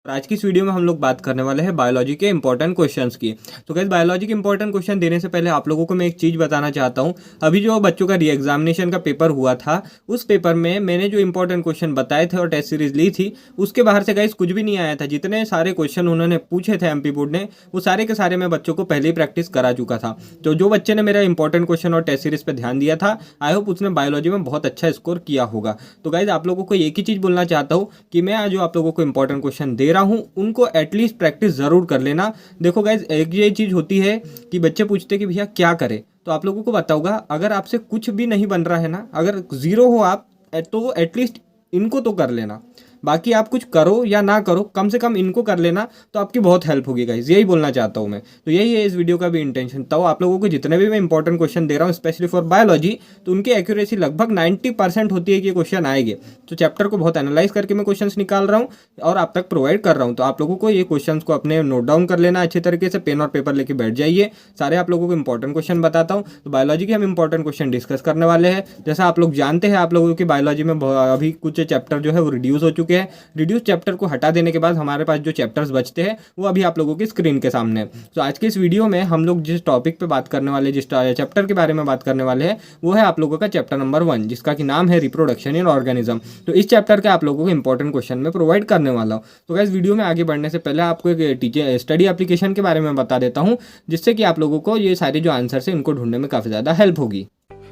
और आज की इस वीडियो में हम लोग बात करने वाले हैं बायोलॉजी के इंपॉर्टेंट क्वेश्चंस की। तो गाइस बायोलॉजी के इंपॉर्टेंट क्वेश्चन देने से पहले आप लोगों को मैं एक चीज़ बताना चाहता हूँ। अभी जो बच्चों का री एग्जामिनेशन का पेपर हुआ था, उस पेपर में मैंने जो इंपॉर्टेंट क्वेश्चन बताए थे और टेस्ट सीरीज ली थी, उसके बाहर से गाइस कुछ भी नहीं आया था। जितने सारे क्वेश्चन उन्होंने पूछे थे एमपी बोर्ड ने, वो सारे के सारे मैं बच्चों को पहले ही प्रैक्टिस करा चुका था। तो जो बच्चे ने मेरा इंपॉर्टेंट क्वेश्चन और टेस्ट सीरीज पर ध्यान दिया था, आई होप उसने बायोलॉजी में बहुत अच्छा स्कोर किया होगा। तो गाइज आप लोगों को एक ही चीज़ बोलना चाहता हूँ कि मैं आज जो आप लोगों को इंपॉर्टेंट क्वेश्चन दे रहा हूँ, उनको एटलीस्ट प्रैक्टिस ज़रूर कर लेना। देखो गाइज, एक ये चीज़ होती है कि बच्चे पूछते कि भैया क्या करें, तो आप लोगों को बताऊंगा, अगर आपसे कुछ भी नहीं बन रहा है ना, अगर ज़ीरो हो आप, तो एटलीस्ट इनको तो कर लेना। बाकी आप कुछ करो या ना करो, कम से कम इनको कर लेना तो आपकी बहुत हेल्प होगी गाइज, यही बोलना चाहता हूँ मैं। तो यही है इस वीडियो का भी इंटेंशन। तो आप लोगों को जितने भी मैं इंपॉर्टेंट क्वेश्चन दे रहा हूँ स्पेशली फॉर बायोलॉजी, तो उनकी एक्यूरेसी लगभग 90% होती है कि क्वेश्चन आएंगे। तो चैप्टर को बहुत एनालाइज करके मैं क्वेश्चन निकाल रहा हूँ और आप तक प्रोवाइड कर रहा हूँ। तो आप लोगों को ये क्वेश्चन को अपने नोट डाउन कर लेना अच्छे तरीके से, पेन और पेपर लेके बैठ जाइए। सारे आप लोगों को इंपॉर्टेंट क्वेश्चन बताता हूँ। तो बायोलॉजी के हम इंपॉर्टेंट क्वेश्चन डिस्कस करने वाले हैं। जैसा आप लोग जानते हैं, आप लोगों की बायोलॉजी में अभी कुछ चैप्टर जो है वो रिड्यूस हो चुके हैं। रिड्यूस चैप्टर को हटा देने के बाद हमारे पास जो चैप्टर्स बचते हैं वो अभी आप लोगों की स्क्रीन के सामने है। तो आज के इस वीडियो में हम लोग जिस टॉपिक पे बात करने वाले, जिस चैप्टर के बारे में बात करने वाले हैं, वो है आप लोगों का चैप्टर नंबर 1, जिसका कि नाम है रिप्रोडक्शन इन ऑर्गेनिज्म। तो इस चैप्टर के आप लोगों को इंपॉर्टेंट क्वेश्चन में प्रोवाइड करने वाला हूँ। तो गाइस, वीडियो में आगे बढ़ने से पहले आपको एक टीचर स्टडी एप्लीकेशन के बारे में बता देता हूँ, जिससे कि आप लोगों को ये सारे जो आंसर है इनको ढूंढने में काफ़ी ज़्यादा हेल्प होगी।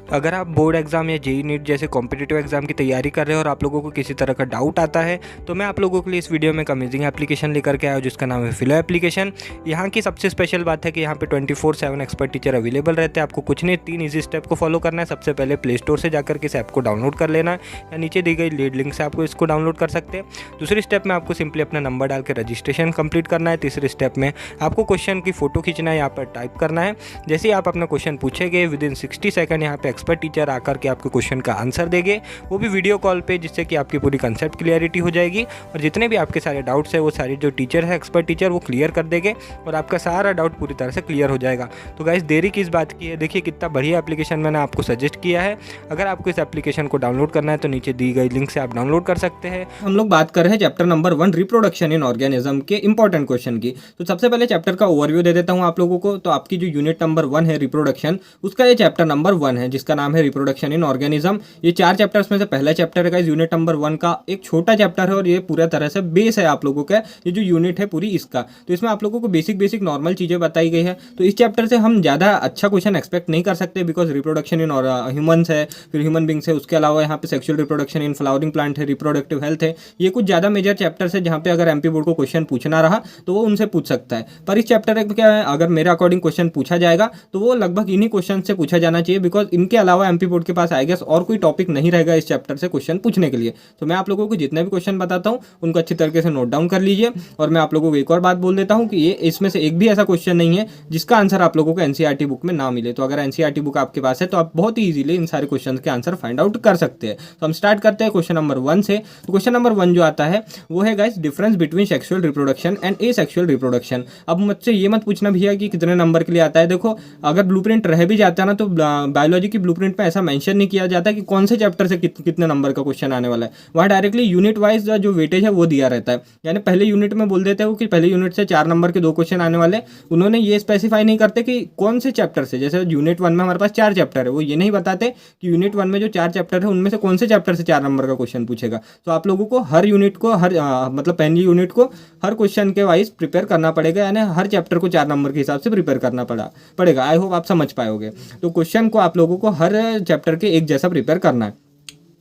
अगर आप बोर्ड एग्जाम या जेई नीट जैसे कॉम्पिटिटिव एग्जाम की तैयारी कर रहे हो और आप लोगों को किसी तरह का डाउट आता है, तो मैं आप लोगों के लिए इस वीडियो में एक अमेजिंग एप्लीकेशन लेकर के आया हूँ, जिसका नाम है फिलो एप्लीकेशन। यहाँ की सबसे स्पेशल बात है कि यहाँ पे 24/7 एक्सपर्ट टीचर अवेलेबल रहते हैं। आपको कुछ नहीं, 3 ईजी स्टेप को फॉलो करना है। सबसे पहले प्ले स्टोर से जाकर के इस ऐप को डाउनलोड कर लेना है, या नीचे दी गई लीड लिंक से आपको इसको डाउनलोड कर सकते हैं। दूसरी स्टेप में आपको सिंपली अपना नंबर डाल के रजिस्ट्रेशन कंप्लीट करना है। तीसरे स्टेप में आपको क्वेश्चन की फोटो खींचना है, यहाँ पर टाइप करना है। जैसे ही आप अपना क्वेश्चन पूछेंगे, विदिन 60 सेकंड यहाँ पे एक्सपर्ट टीचर आकर कि आपके क्वेश्चन का आंसर देंगे, वो भी वीडियो कॉल पे, जिससे कि आपकी पूरी कंसेप्ट क्लियरिटी हो जाएगी और जितने भी आपके सारे डाउट्स है वो सारे जो टीचर है, एक्सपर्ट टीचर, वो क्लियर कर देंगे और आपका सारा डाउट पूरी तरह से क्लियर हो जाएगा। तो गाइस, देरी किस बात की है, देखिए कितना बढ़िया एप्लीकेशन मैंने आपको सजेस्ट किया है। अगर आपको इस एप्लीकेशन को डाउनलोड करना है तो नीचे दी गई लिंक से आप डाउनलोड कर सकते हैं। हम लोग बात कर रहे हैं chapter number 1 reproduction in organism के इंपॉर्टेंट क्वेश्चन की। तो सबसे पहले चैप्टर का ओवरव्यू दे देता हूँ आप लोगों को। तो आपकी जो यूनिट नंबर 1 है रिप्रोडक्शन, उसका ये चैप्टर नंबर 1 है, जिसका नाम है रिप्रोडक्शन इन ऑर्गेनिज्म। ये 4 चैप्टर्स में से पहला चैप्टर है गाइस, यूनिट नंबर 1 का एक छोटा चैप्टर है और ये पूरा तरह से बेस है आप लोगों का, ये जो यूनिट है पूरी इसका। तो इसमें आप लोगों को बेसिक नॉर्मल चीज़ें बताई गई है। तो इस चैप्टर से हम ज़्यादा अच्छा क्वेश्चन एक्सपेक्ट नहीं कर सकते, बिकॉज रिप्रोडक्शन इन ह्यूमन्स है, फिर ह्यूमन बींग्स है, उसके अलावा यहाँ पे sexual reproduction in flowering plant है, रिप्रोडक्टिव हेल्थ है। ये कुछ ज़्यादा मेजर चैप्टर्स है जहाँ पे अगर एमपी बोर्ड को क्वेश्चन पूछना रहा तो वो उनसे पूछ सकता है। पर इस चैप्टर में क्या है, अगर मेरे अकॉर्डिंग क्वेश्चन पूछा जाएगा तो वो लगभग इन्हीं क्वेश्चन से पूछा जाना चाहिए, बिकॉज इनके अलावा एमपी बोर्ड के पास आई गेस और कोई टॉपिक नहीं रहेगा इस चैप्टर से क्वेश्चन पूछने के लिए। तो मैं आप लोगों को जितने भी क्वेश्चन बताता हूँ उनको अच्छी तरीके से नोट डाउन कर लीजिए। और मैं आप लोगों को एक और बात बोल देता हूँ कि ये इसमें से एक भी ऐसा क्वेश्चन नहीं है जिसका आंसर आप लोगों को एनसीईआरटी बुक में ना मिले। तो अगर एनसीईआरटी बुक आपके पास है तो आप बहुत ही इजीली इन सारे क्वेश्चन के आंसर फाइंड आउट कर सकते हैं। तो हम स्टार्ट करते हैं क्वेश्चन नंबर 1 से। तो क्वेश्चन नंबर 1 जो आता है वो है guys, difference between sexual reproduction and asexual reproduction. अब मुझसे ये मत पूछना भैया कि कितने नंबर के लिए आता है। देखो, अगर ब्लूप्रिंट रह भी जाता है ना, तो बायोलॉजी की ब्लूप्रिंट में ऐसा मेंशन नहीं किया जाता कि कौन से चैप्टर से कितने नंबर का क्वेश्चन आने वाला है। वहाँ डायरेक्टली यूनिट वाइज जो वेटेज है वो दिया रहता है। यानी पहले यूनिट में बोल देते हो कि पहले यूनिट से 4 नंबर के 2 क्वेश्चन आने वाले। उन्होंने ये स्पेसिफाई नहीं करते कि कौन से चैप्टर से। जैसे यूनिट 1 में हमारे पास 4 चैप्टर है, वो ये नहीं बताते कि यूनिट 1 में जो 4 चैप्टर है उनमें से कौन से चैप्टर से 4 नंबर का क्वेश्चन पूछेगा। तो आप लोगों को हर यूनिट को मतलब पहली यूनिट को हर क्वेश्चन के वाइज प्रिपेयर करना पड़ेगा, यानी हर चैप्टर को 4 नंबर के हिसाब से प्रिपेयर करना पड़ेगा। आई होप आप समझ पाओगे। तो क्वेश्चन को आप लोगों को हर चैप्टर के एक जैसा प्रिपेयर करना है।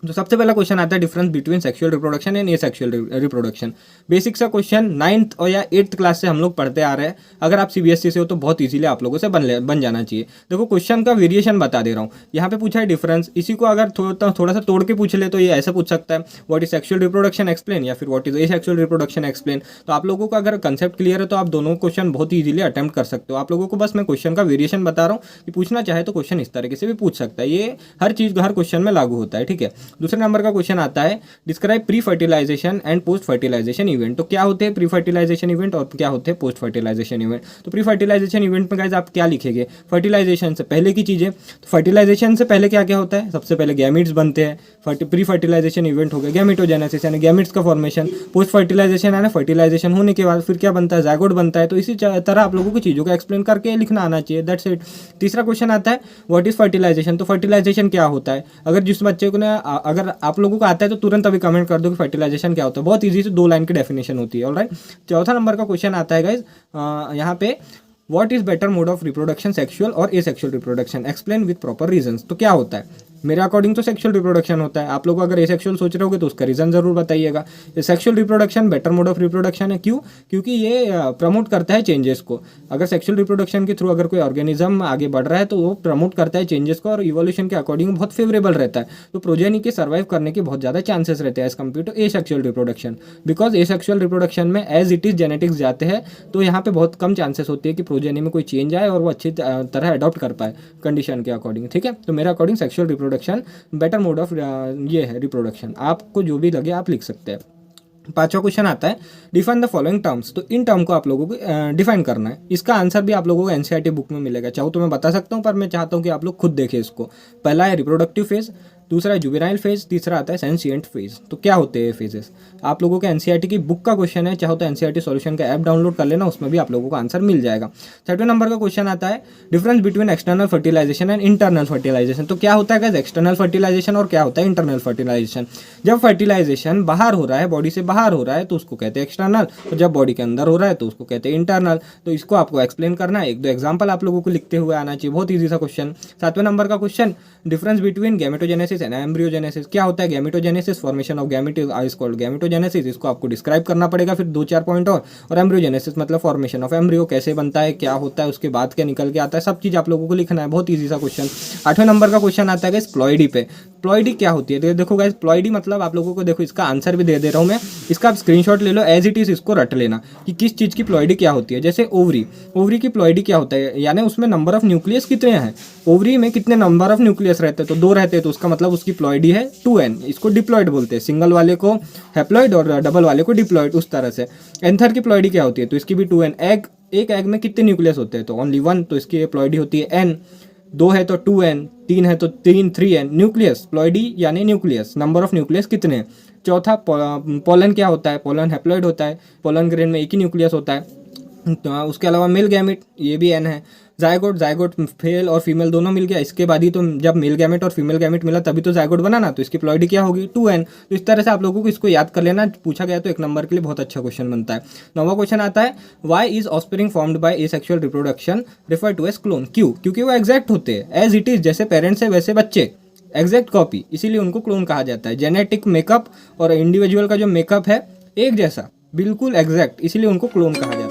तो सबसे पहला क्वेश्चन आता है difference between sexual reproduction and asexual reproduction. Basic सा क्वेश्चन 9th और या 8th क्लास से हम लोग पढ़ते आ रहे हैं। अगर आप सीबीएसई से हो तो बहुत इजीली आप लोगों से बन जाना चाहिए। देखो, क्वेश्चन का वेरिएशन बता दे रहा हूँ। यहाँ पे पूछा है डिफरेंस, इसी को अगर थोड़ा सा तोड़ के पूछ ले तो ये ऐसे पूछ सकता है, what is sexual reproduction explain, या फिर what is asexual reproduction explain. तो आप लोगों का अगर कंसेप्ट क्लियर है तो आप दोनों क्वेश्चन बहुत ईजिली अटेम्प्ट कर सकते हो। आप लोगों को बस मैं क्वेश्चन का वेरिएशन बता रहा हूँ कि पूछना चाहे तो क्वेश्चन इस तरीके से भी पूछ सकता है। ये हर चीज़ हर क्वेश्चन में लागू होता है, ठीक है। दूसरे नंबर का क्वेश्चन आता है describe pre fertilisation and post fertilisation event. तो क्या होते हैं प्री फर्टिलाइजेशन इवेंट और क्या होते हैं पोस्ट फर्टिलाइजेशन इवेंट। तो प्री फर्टिलाइजेशन इवेंट में गाइस आप क्या लिखेंगे, फर्टिलाइजेशन से पहले की चीज़ें। तो फर्टिलाइजेशन से पहले क्या क्या होता है, सबसे पहले गैमिट्स बनते हैं, प्री फर्टिलाइजेशन इवेंट हो गया गैमेटोजेनेसिस यानी गैमिट्स का फॉर्मेशन। पोस्ट फर्टिलाइजेशन यानी फर्टिलाइजेशन होने के बाद फिर क्या बनता है, जायगोट बनता है। तो इसी तरह आप लोगों को चीज़ों को एक्सप्लेन करके लिखना आना चाहिए, दैट्स इट। तीसरा क्वेश्चन आता है व्हाट इज फर्टिलाइजेशन। तो फर्टिलाइजेशन क्या होता है, अगर जिस बच्चे को ना अगर आप लोगों को आता है तो तुरंत अभी कमेंट कर दो कि फर्टिलाइजेशन क्या होता है, बहुत ईजी से 2 लाइन की डेफिनेशन होती है। ऑलराइट, चौथा नंबर का क्वेश्चन आता है गाइज यहाँ पे what is better mode of reproduction, sexual और asexual reproduction, explain with proper reasons. तो क्या होता है, मेरे अकॉर्डिंग तो सेक्सुअल रिप्रोडक्शन होता है। आप लोग अगर एसेक्सुअल सोच रहे होगे तो उसका रीजन जरूर बताइएगा। ये sexual reproduction better mode of reproduction है, क्यों, क्योंकि ये प्रमोट करता है चेंजेस को। अगर सेक्सुअल रिप्रोडक्शन के थ्रू अगर कोई ऑर्गेनिज्म आगे बढ़ रहा है तो वो प्रमोट करता है चेंजेस को और इवोल्यूशन के अकॉर्डिंग बहुत फेवरेबल रहता है। तो प्रोजेनी के सर्वाइव करने के बहुत ज़्यादा चांसेस रहते हैं as compared to asexual reproduction, because asexual reproduction में एज इट इज जेनेटिक्स जाते हैं तो यहाँ पे बहुत कम चांसेस होती है कि प्रोजेनी में कोई चेंज आए और वो अच्छी तरह अडॉप्ट कर पाए कंडीशन के अकॉर्डिंग। ठीक है, तो मेरे according sexual reproduction better mode of ये है रिप्रोडक्शन। आपको जो भी लगे आप लिख सकते हैं। पांचवा क्वेश्चन आता है डिफाइन द फॉलोइंग टर्म्स। तो इन टर्म को आप लोगों को डिफाइन करना है। इसका आंसर भी आप लोगों को एनसीईआरटी बुक में मिलेगा, चाहो तो मैं बता सकता हूँ पर मैं चाहता हूँ कि आप लोग खुद देखें इसको। पहला है रिप्रोडक्टिव फेज, दूसरा है जुवेनाइल फेज, तीसरा आता है सेंसिएंट फेज। तो क्या होते हैं फेजेस, आप लोगों के एनसीईआरटी की बुक का क्वेश्चन है, चाहो तो एनसीईआरटी सॉल्यूशन का ऐप डाउनलोड कर लेना, उसमें भी आप लोगों को आंसर मिल जाएगा। छठवें नंबर का क्वेश्चन आता है difference between external fertilisation and internal fertilisation. तो क्या होता है गाइस एक्सटर्नल फर्टिलाइजेशन और क्या होता है इंटरनल फर्टिलाइजेशन। जब फर्टिलाइजेशन बाहर हो रहा है, बॉडी से बाहर हो रहा है तो उसको कहते हैं एक्सटर्नल, और जब बॉडी के अंदर हो रहा है तो उसको कहते हैं इंटरनल। तो इसको आपको एक्सप्लेन करना है, 1-2 एग्जाम्पल आप लोगों को लिखते हुए आना चाहिए, बहुत ईजी सा क्वेश्चन। 7वें नंबर का question difference between gametogenesis and embryogenesis. क्या होता है gametogenesis, formation of gamete is called gametogenesis, इसको आपको डिस्क्राइब करना पड़ेगा फिर 2-4 पॉइंट और एम्ब्रियोजेनेसिस मतलब फॉर्मेशन ऑफ एम्ब्रियो, कैसे बनता है, क्या होता है, उसके बाद क्या निकल के आता है, सब चीज आप लोगों को लिखना है, बहुत ईजी सा क्वेश्चन। 8वें नंबर का क्वेश्चन आता है गाइस प्लॉइडी पे। प्लॉइडी क्या होती है, देखो गाइस प्लॉइडी मतलब आप लोगों को देखो इसका आंसर भी दे रहा हूँ मैं, इसका आप स्क्रीनशॉट ले लो, एज इट इज इसको रट लेना कि किस चीज की प्लॉइडी क्या होती है। जैसे ओवरी, ओवरी की प्लॉइडी क्या होता है, यानी उसमें नंबर ऑफ न्यूक्लियस कितने हैं, ओवरी में कितने नंबर ऑफ न्यूक्लियस रहते हैं, तो 2 रहते हैं, तो उसका मतलब उसकी प्लॉइडी है 2n। इसको डिप्लॉइड बोलते हैं, सिंगल वाले को हैप्लॉइड और डबल वाले को डिप्लॉइड, उस तरह से। एंथर की प्लॉइडी क्या होती है, तो इसकी भी 2n। एग, एक एग में कितने न्यूक्लियस होते हैं, तो ओनली 1, तो इसकी प्लॉइडी होती है n। 2 है तो 2n, 3 है तो 3n। न्यूक्लियस, प्लॉइडी यानी न्यूक्लियस, नंबर ऑफ न्यूक्लियस कितने हैं। चौथा पोलन क्या होता है, पोलन हैप्लॉइड होता है, पोलन ग्रेन में एक ही न्यूक्लियस होता है। तो उसके अलावा मेल गैमेट, ये भी n है। जायगोट, जायगोट मेल और फीमेल दोनों मिल गया, इसके बाद ही तो जब मेल गैमेट और फीमेल गैमेट मिला तभी तो जायगोट बना ना, तो इसकी प्लॉइडी क्या होगी 2n। तो इस तरह से आप लोगों को इसको याद कर लेना, पूछा गया तो 1 नंबर के लिए बहुत अच्छा क्वेश्चन बनता है। 9वां क्वेश्चन आता है why is offspring formed by asexual reproduction refer to as clone. क्यों, क्योंकि वो एग्जैक्ट होते हैं, एज इट इज, जैसे पेरेंट्स है वैसे बच्चे, एग्जैक्ट कॉपी, इसीलिए उनको क्लोन कहा जाता है। जेनेटिक मेकअप और इंडिविजुअल का जो मेकअप है एक जैसा, बिल्कुल एग्जैक्ट, इसीलिए उनको क्लोन कहा जाता है।